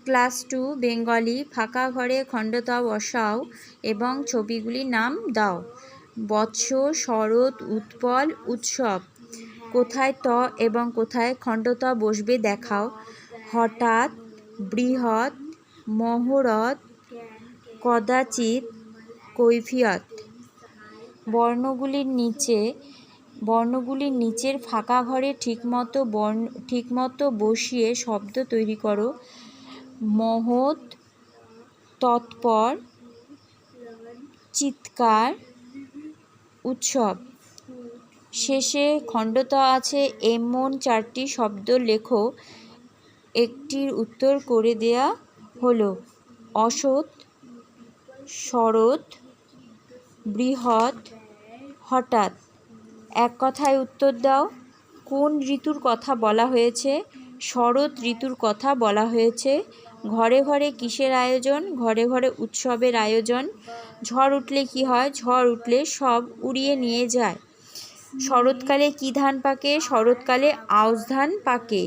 Class 2 Bengali. ফাঁকা ঘরে খণ্ডত বসাও এবং ছবিগুলির নাম দাও। বৎসর, শরৎ, উৎপল, উৎসব। কোথায় ত এবং কোথায় খণ্ডত বসবে দেখাও। হঠাৎ, বৃহৎ, মহরত, কদাচিৎ, কৈফিয়ত। বর্ণগুলির নিচের ফাঁকা ঘরে ঠিকমতো বসিয়ে শব্দ তৈরি করো। মহৎ, তৎপর, চিৎকার, উৎসব। শেষে খণ্ডত আছে এমন 4টি শব্দ লেখো। একটির উত্তর করে দেয়া হলো। অসৎ, শরৎ, বৃহৎ, হঠাৎ। এক কথায় উত্তর দাও। কোন ঋতুর কথা বলা হয়েছে? শরৎ ঋতুর কথা বলা হয়েছে। ঘরে ঘরে কিসের আয়োজন? ঘরে ঘরে উৎসবের আয়োজন। ঝড় উঠলে কি হয়? ঝড় উঠলে সব উড়িয়ে নিয়ে যায়। শরৎকালে কি ধান পাকে? শরৎকালে আউশ ধান পাকে।